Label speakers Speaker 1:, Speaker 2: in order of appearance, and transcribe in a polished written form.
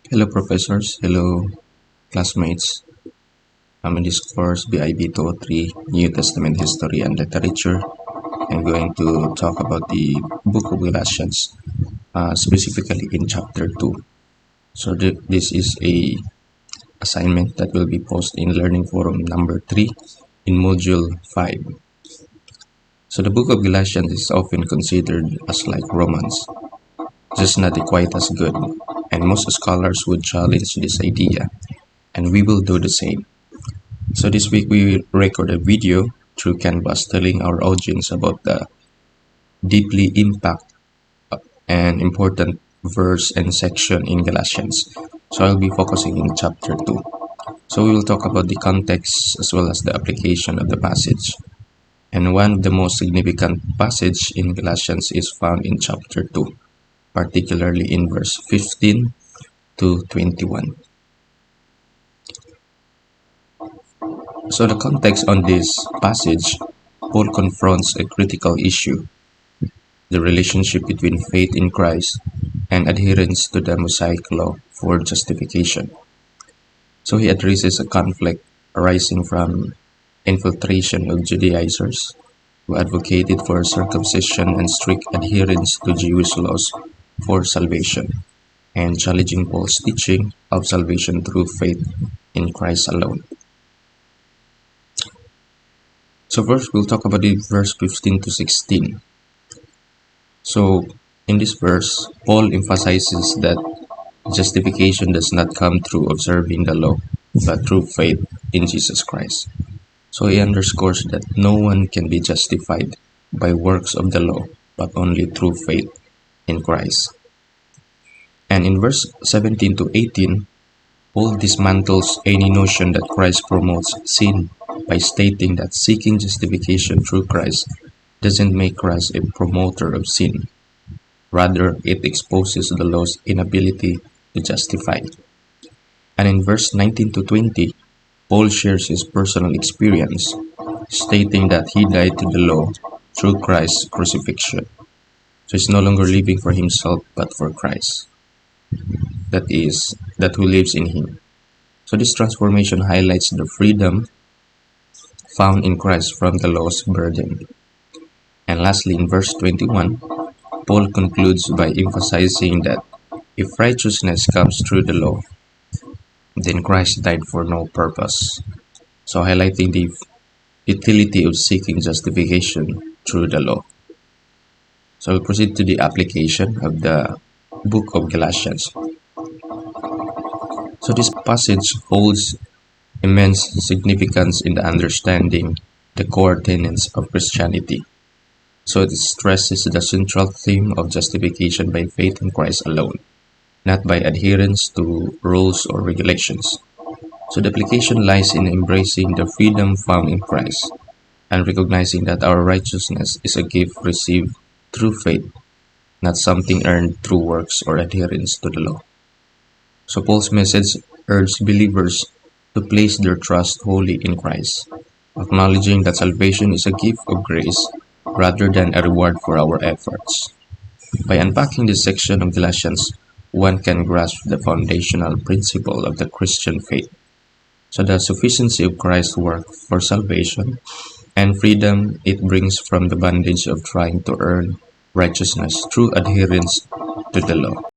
Speaker 1: Hello professors, hello classmates. I'm in this course BIB 203 New Testament History and Literature. I'm going to talk about the book of Galatians, specifically in chapter 2. So this is a assignment that will be posted in Learning Forum number 3 in module 5. So the book of Galatians is often considered as like Romans, just not quite as good, and most scholars would challenge this idea, and we will do the same. So this week we record a video through Canvas telling our audience about the deeply impact and important verse and section in Galatians. So I'll be focusing in chapter 2. So we will talk about the context as well as the application of the passage. And one of the most significant passage in Galatians is found in chapter 2, particularly in verse 15 to 21. So the context on this passage, Paul confronts a critical issue, the relationship between faith in Christ and adherence to the Mosaic Law for justification. So he addresses a conflict arising from infiltration of Judaizers who advocated for circumcision and strict adherence to Jewish laws for salvation, and challenging Paul's teaching of salvation through faith in Christ alone. So first we'll talk about the verse 15 to 16. So in this verse, Paul emphasizes that justification does not come through observing the law, but through faith in Jesus Christ. So he underscores that no one can be justified by works of the law, but only through faith in Christ. And in verse 17 to 18, Paul dismantles any notion that Christ promotes sin by stating that seeking justification through Christ doesn't make Christ a promoter of sin. Rather, it exposes the law's inability to justify. And in verse 19 to 20, Paul shares his personal experience, stating that he died to the law through Christ's crucifixion. So he's no longer living for himself, but for Christ, that who lives in him. So this transformation highlights the freedom found in Christ from the law's burden. And lastly, in verse 21, Paul concludes by emphasizing that if righteousness comes through the law, then Christ died for no purpose. So highlighting the utility of seeking justification through the law. So we proceed to the application of the book of Galatians. So this passage holds immense significance in the understanding the core tenets of Christianity. So it stresses the central theme of justification by faith in Christ alone, not by adherence to rules or regulations. So the application lies in embracing the freedom found in Christ and recognizing that our righteousness is a gift received through faith, not something earned through works or adherence to the law. So Paul's message urges believers to place their trust wholly in Christ, acknowledging that salvation is a gift of grace rather than a reward for our efforts. By unpacking this section of Galatians, one can grasp the foundational principle of the Christian faith. So the sufficiency of Christ's work for salvation and freedom it brings from the bondage of trying to earn righteousness through adherence to the law.